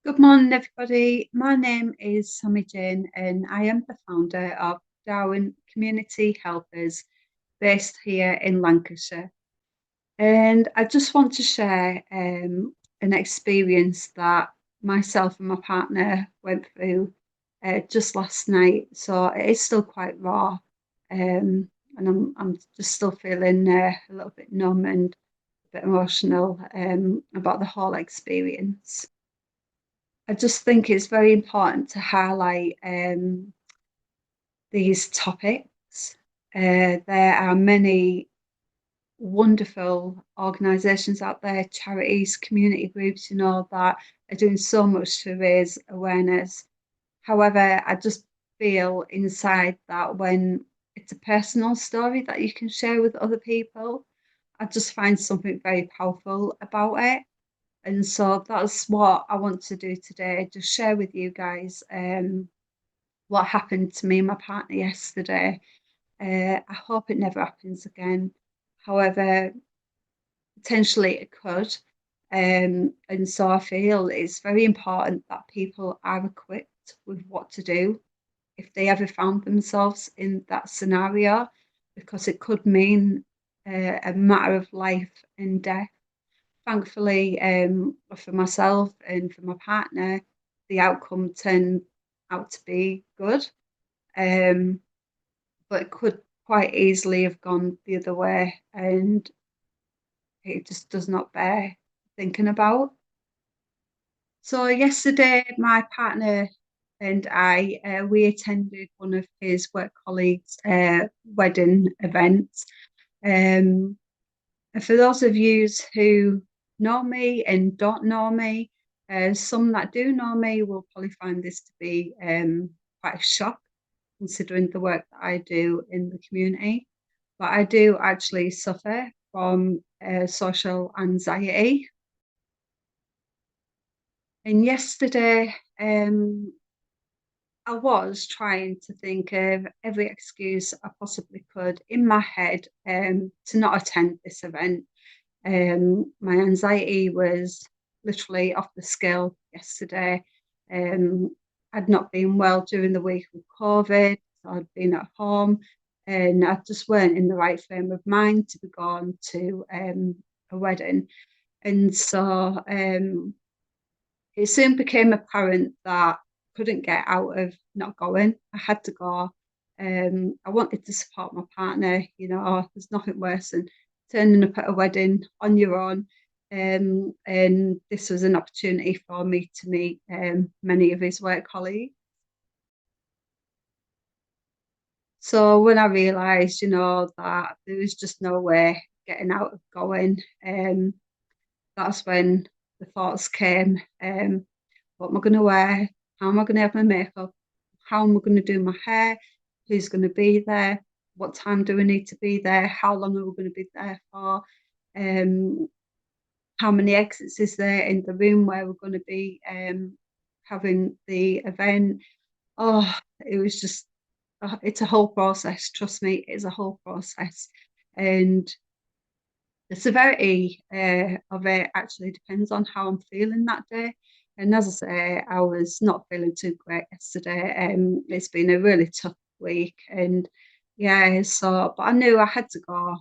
Good morning, everybody. My name is Sammy Jane, and I am the founder of Darwin Community Helpers based here in Lancashire. And I just want to share an experience that myself and my partner went through just last night. So it is still quite raw, and I'm just still feeling a little bit numb and a bit emotional about the whole experience. I just think it's very important to highlight these topics. There are many wonderful organisations out there, charities, community groups, that are doing so much to raise awareness. However, I just feel inside that when it's a personal story that you can share with other people, I just find something very powerful about it. And so that's what I want to do today, just share with you guys what happened to me and my partner yesterday. I hope it never happens again. However, potentially it could. And so I feel it's very important that people are equipped with what to do if they ever found themselves in that scenario, because it could mean a matter of life and death. Thankfully, for myself and for my partner, the outcome turned out to be good. Um, but it could quite easily have gone the other way, and it just does not bear thinking about. So yesterday, my partner and I, we attended one of his work colleagues' wedding events. Um, And for those of you who know me and don't know me, some that do know me will probably find this to be quite a shock, considering the work that I do in the community. But I do actually suffer from social anxiety. And yesterday, I was trying to think of every excuse I possibly could in my head to not attend this event. My anxiety was literally off the scale yesterday. I'd not been well during the week with COVID, so I'd been at home, and I just weren't in the right frame of mind to be gone to a wedding. And so it soon became apparent that I couldn't get out of not going. I had to go. I wanted to support my partner. There's nothing worse than turning up at a wedding on your own. And this was an opportunity for me to meet many of his work colleagues. So when I realised, that there was just no way getting out of going, that's when the thoughts came. What am I going to wear? How am I going to have my makeup? How am I going to do my hair? Who's going to be there? What time do we need to be there? How long are we going to be there for? Um, how many exits is there in the room where we're going to be having the event? Oh, it was just, it's a whole process. Trust me, it's a whole process. And the severity of it actually depends on how I'm feeling that day. And as I say, I was not feeling too great yesterday. It's been a really tough week, and yeah, so but I knew I had to go.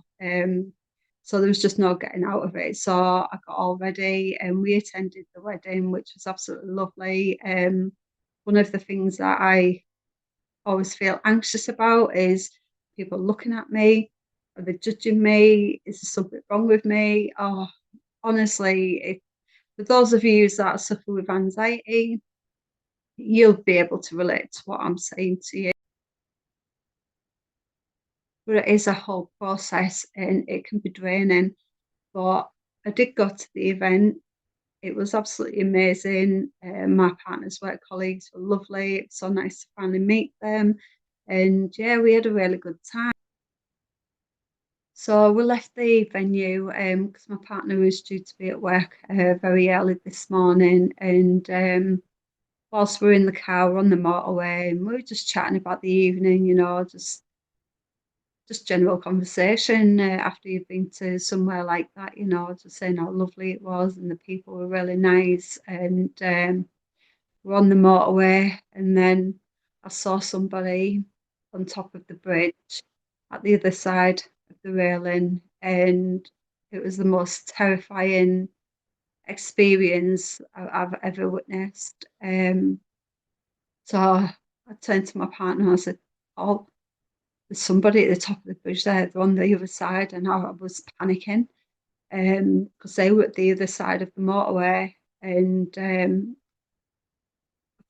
So there was just no getting out of it. So I got all ready, and we attended the wedding, which was absolutely lovely. One of the things that I always feel anxious about is people looking at me. Are they judging me? Is there something wrong with me? Oh, honestly, for those of you that suffer with anxiety, you'll be able to relate to what I'm saying to you. But it is a whole process and it can be draining. But I did go to the event. It was absolutely amazing. My partner's work colleagues were lovely. It was so nice to finally meet them. And yeah, we had a really good time. So we left the venue because my partner was due to be at work very early this morning. And whilst we were in the car, we're on the motorway, and we were just chatting about the evening, just general conversation after you've been to somewhere like that, just saying how lovely it was and the people were really nice. And we're on the motorway, and then I saw somebody on top of the bridge at the other side of the railing, and it was the most terrifying experience I've ever witnessed. So I turned to my partner and I said, "Oh, there's somebody at the top of the bridge there. They're on the other side," and I was panicking because they were at the other side of the motorway. And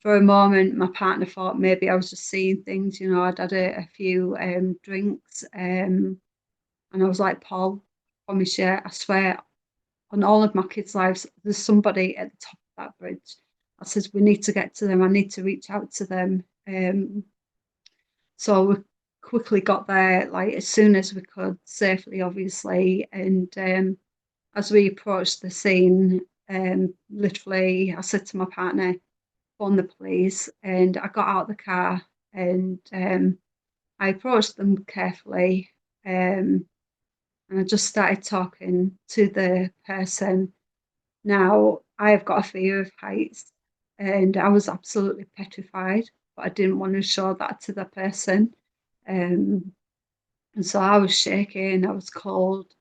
for a moment, my partner thought maybe I was just seeing things. I'd had a few drinks, and I was like, "Paul, I promise you, I swear on all of my kids' lives, there's somebody at the top of that bridge." I said, "We need to get to them. I need to reach out to them." So we quickly got there, like as soon as we could, safely, obviously. And as we approached the scene, literally, I said to my partner, "Phone the police." And I got out of the car, and I approached them carefully. And I just started talking to the person. Now, I have got a fear of heights, and I was absolutely petrified, but I didn't want to show that to the person. Um, and so I was shaking, I was cold,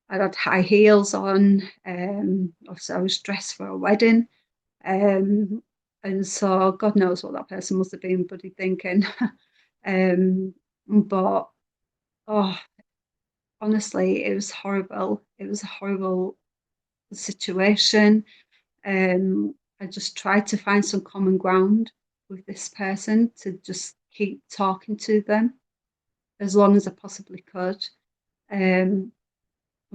I had high heels on. Obviously, I was dressed for a wedding. Um, and so God knows what that person must have been bloody thinking. But oh, honestly, it was horrible. It was a horrible situation. I just tried to find some common ground with this person to just keep talking to them as long as I possibly could. Um,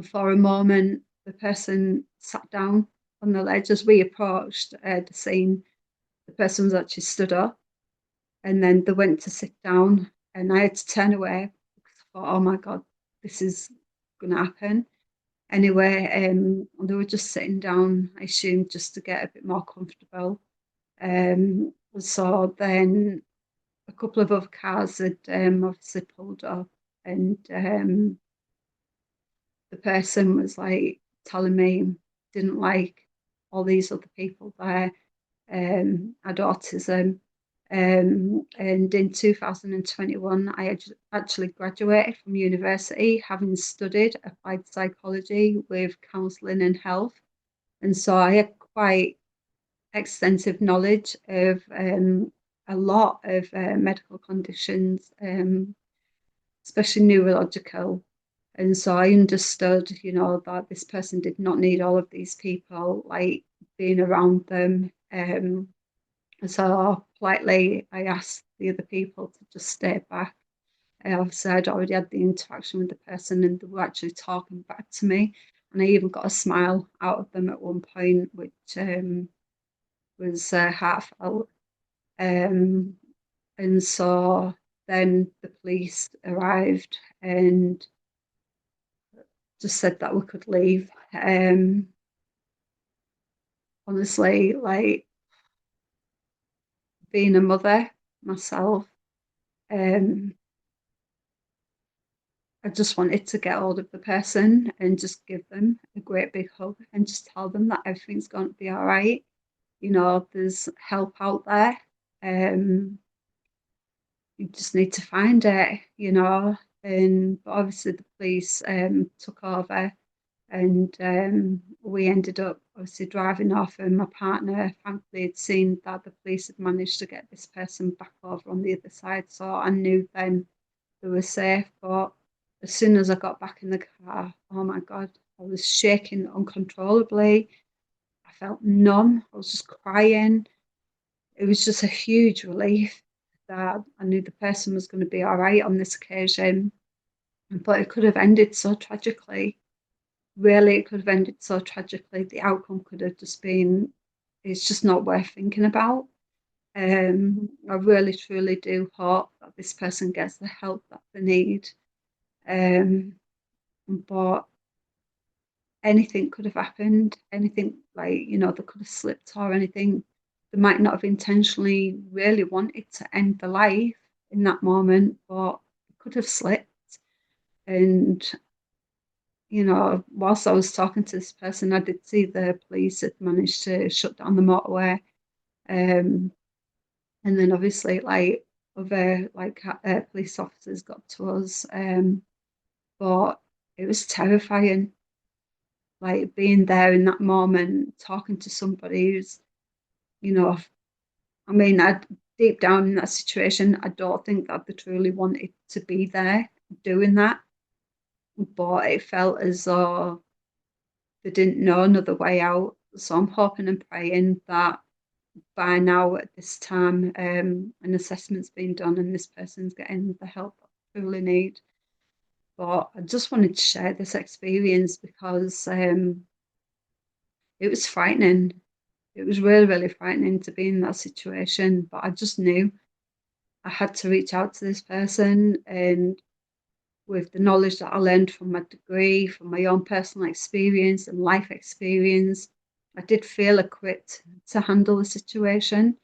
for a moment, the person sat down on the ledge as we approached the scene. The person was actually stood up, and then they went to sit down, and I had to turn away because I thought, "Oh my God, this is going to happen." Anyway, they were just sitting down, I assumed, just to get a bit more comfortable. So then a couple of other cars had obviously pulled up, and the person was like telling me didn't like all these other people there, had autism. And in 2021, I had actually graduated from university, having studied applied psychology with counselling and health. And so I had quite extensive knowledge of a lot of medical conditions, especially neurological. And so I understood, that this person did not need all of these people like being around them. So politely, I asked the other people to just stay back. Obviously, I'd already had the interaction with the person, and they were actually talking back to me. And I even got a smile out of them at one point, which was heartfelt. Um, and so then the police arrived and just said that we could leave. Honestly, like being a mother myself, um, I just wanted to get hold of the person and just give them a great big hug and just tell them that everything's going to be all right. There's help out there. Um, you just need to find it. And but obviously the police took over, and we ended up obviously driving off, and my partner thankfully had seen that the police had managed to get this person back over on the other side, so I knew then they were safe. But as soon as I got back in the car, oh my God, I was shaking uncontrollably. I felt numb. I was just crying. It was just a huge relief that I knew the person was going to be all right on this occasion. But it could have ended so tragically. Really, it could have ended so tragically. The outcome could have just been, it's just not worth thinking about. I really, truly do hope that this person gets the help that they need. Um, but anything could have happened. Anything like, they could have slipped or anything. They might not have intentionally really wanted to end the life in that moment, but it could have slipped. And, whilst I was talking to this person, I did see the police had managed to shut down the motorway. Um, and then obviously like other like police officers got to us. But it was terrifying, like being there in that moment, talking to somebody who's, you know, I mean, I deep down in that situation, I don't think that they truly wanted to be there doing that, but it felt as though they didn't know another way out. So I'm hoping and praying that by now at this time, an assessment's been done and this person's getting the help they truly need. But I just wanted to share this experience because it was frightening. It was really, really frightening to be in that situation. But I just knew I had to reach out to this person. And with the knowledge that I learned from my degree, from my own personal experience and life experience, I did feel equipped to handle the situation.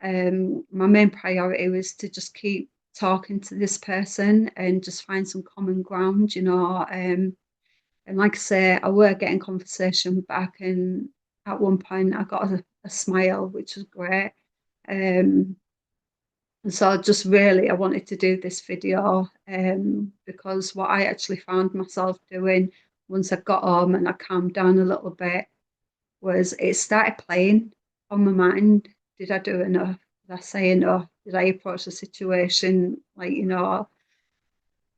My main priority was to just keep talking to this person and just find some common ground, you know. And like I say, I were getting conversation back, and at one point I got a smile, which was great. Um, and so just really, I wanted to do this video because what I actually found myself doing once I got home and I calmed down a little bit was it started playing on my mind. Did I do enough? Did I say enough? Did I approach the situation like, you know,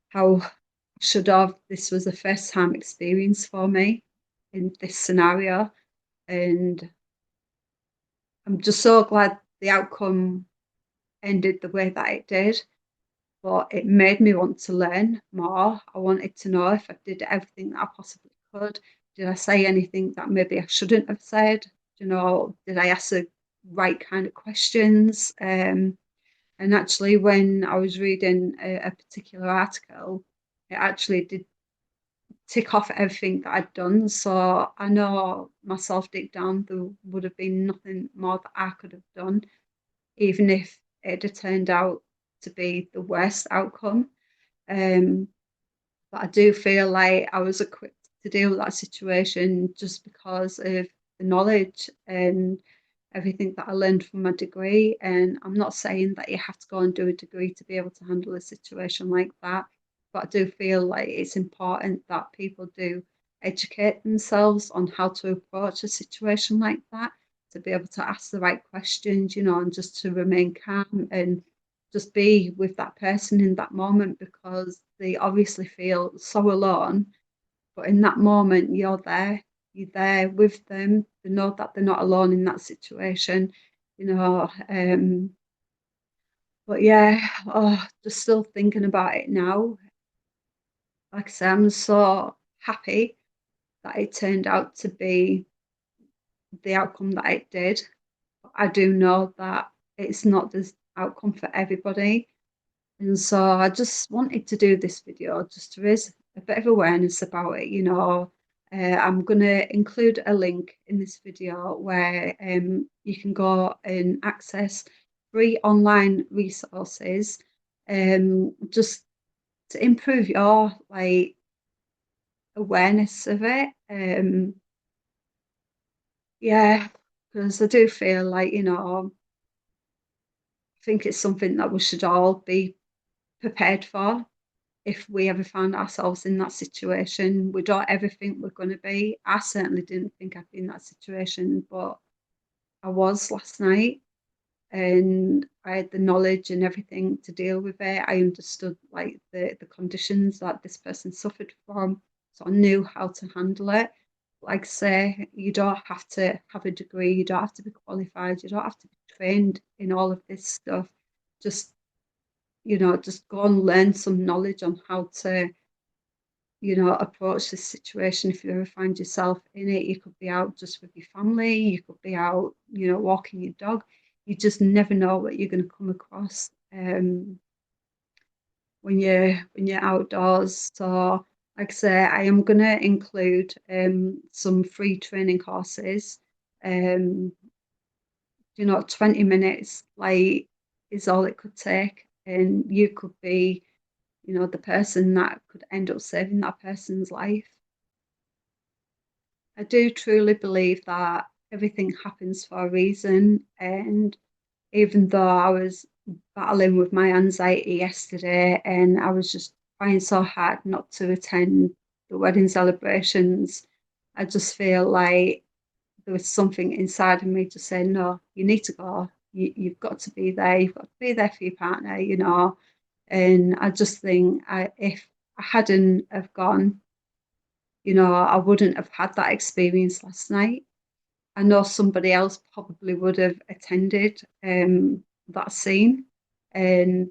how I should have? This was a first time experience for me in this scenario. And I'm just so glad the outcome ended the way that it did. But it made me want to learn more. I wanted to know if I did everything that I possibly could. Did I say anything that maybe I shouldn't have said? You know, did I ask the right kind of questions? And actually, when I was reading a particular article, it actually did tick off everything that I'd done. So I know myself deep down, there would have been nothing more that I could have done, even if it had turned out to be the worst outcome. Um, but I do feel like I was equipped to deal with that situation just because of the knowledge and everything that I learned from my degree. And I'm not saying that you have to go and do a degree to be able to handle a situation like that, but I do feel like it's important that people do educate themselves on how to approach a situation like that, to be able to ask the right questions, you know, and just to remain calm and just be with that person in that moment because they obviously feel so alone. But in that moment, you're there with them. They know that they're not alone in that situation, you know. But yeah, oh, just still thinking about it now. Like I said, I'm so happy that it turned out to be the outcome that it did. I do know that it's not the outcome for everybody. And so I just wanted to do this video just to raise a bit of awareness about it, you know. I'm going to include a link in this video where you can go and access free online resources just to improve your like awareness of it. Yeah, because I do feel like, you know, I think it's something that we should all be prepared for if we ever found ourselves in that situation. We don't ever think we're going to be. I certainly didn't think I'd be in that situation, but I was last night and I had the knowledge and everything to deal with it. I understood like the conditions that this person suffered from, so I knew how to handle it. Like I say, you don't have to have a degree, you don't have to be qualified, you don't have to be trained in all of this stuff. Just, you know, just go and learn some knowledge on how to, you know, approach this situation. If you ever find yourself in it, you could be out just with your family, you could be out, you know, walking your dog. You just never know what you're going to come across when you're outdoors. So, like I say, I am going to include some free training courses. Um, you know, 20 minutes like is all it could take, and you could be, you know, the person that could end up saving that person's life. I do truly believe that everything happens for a reason. And even though I was battling with my anxiety yesterday and I was just trying so hard not to attend the wedding celebrations, I just feel like there was something inside of me to say, no, you need to go. You've got to be there. You've got to be there for your partner, you know. And I just think if I hadn't have gone, you know, I wouldn't have had that experience last night. I know somebody else probably would have attended that scene and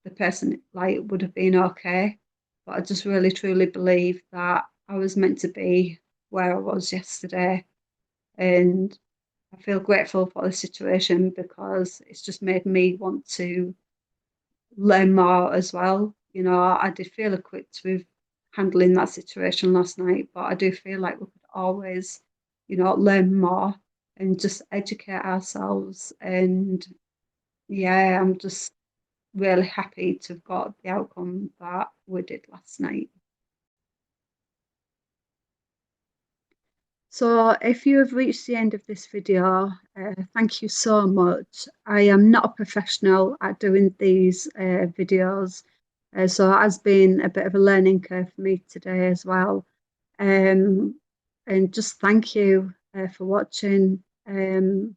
the person like would have been okay. But I just really truly believe that I was meant to be where I was yesterday. And I feel grateful for the situation because it's just made me want to learn more as well. You know, I did feel equipped with handling that situation last night, but I do feel like we could always, you know, learn more and just educate ourselves. And yeah, I'm just really happy to have got the outcome that we did last night. So if you have reached the end of this video, thank you so much. I am not a professional at doing these videos, so it has been a bit of a learning curve for me today as well. Um, and just thank you for watching. You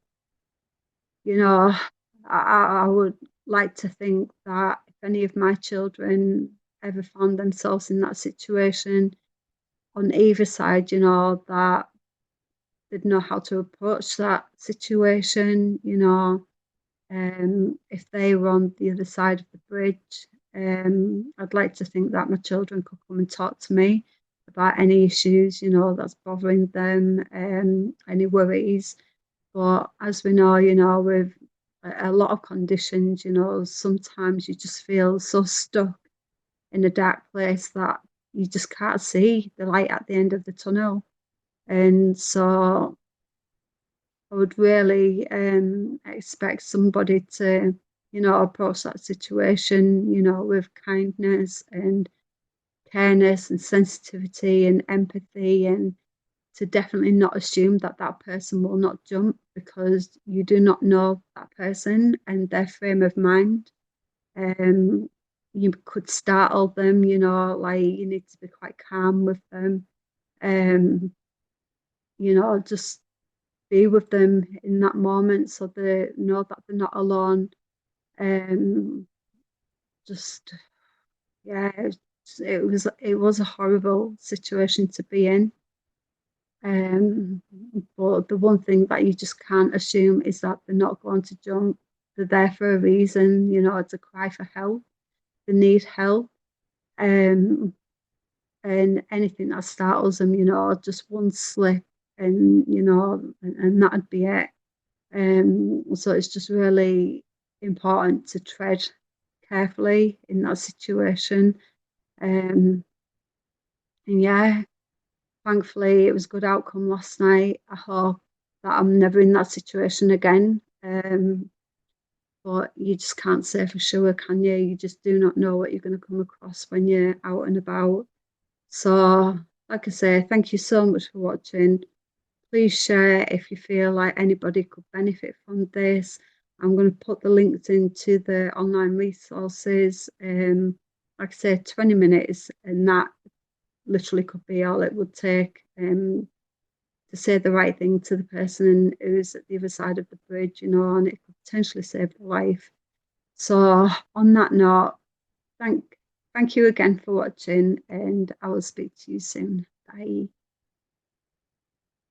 know, I would like to think that if any of my children ever found themselves in that situation on either side, you know, that they'd know how to approach that situation, you know. If they were on the other side of the bridge, I'd like to think that my children could come and talk to me about any issues, you know, that's bothering them, any worries. But as we know, you know, with a lot of conditions, you know, sometimes you just feel so stuck in a dark place that you just can't see the light at the end of the tunnel. And so I would really expect somebody to, you know, approach that situation, you know, with kindness and careness and sensitivity and empathy, and to definitely not assume that that person will not jump because you do not know that person and their frame of mind. Um, you could startle them, you know, like you need to be quite calm with them. Um, you know, just be with them in that moment so they know that they're not alone. Um, just yeah, it was a horrible situation to be in. Um, but the one thing that you just can't assume is that they're not going to jump. They're there for a reason, you know, it's a cry for help. They need help. Um, and anything that startles them, you know, just one slip and you know, and that'd be it. So it's just really important to tread carefully in that situation. Um, and yeah, thankfully it was a good outcome last night. I hope that I'm never in that situation again. But you just can't say for sure, can you? You just do not know what you're going to come across when you're out and about. So, like I say, thank you so much for watching. Please share if you feel like anybody could benefit from this. I'm going to put the links into the online resources. Like I say, 20 minutes, and that literally could be all it would take to say the right thing to the person who's at the other side of the bridge, you know, and it could potentially save their life. So, on that note, thank thank you again for watching, and I will speak to you soon. Bye.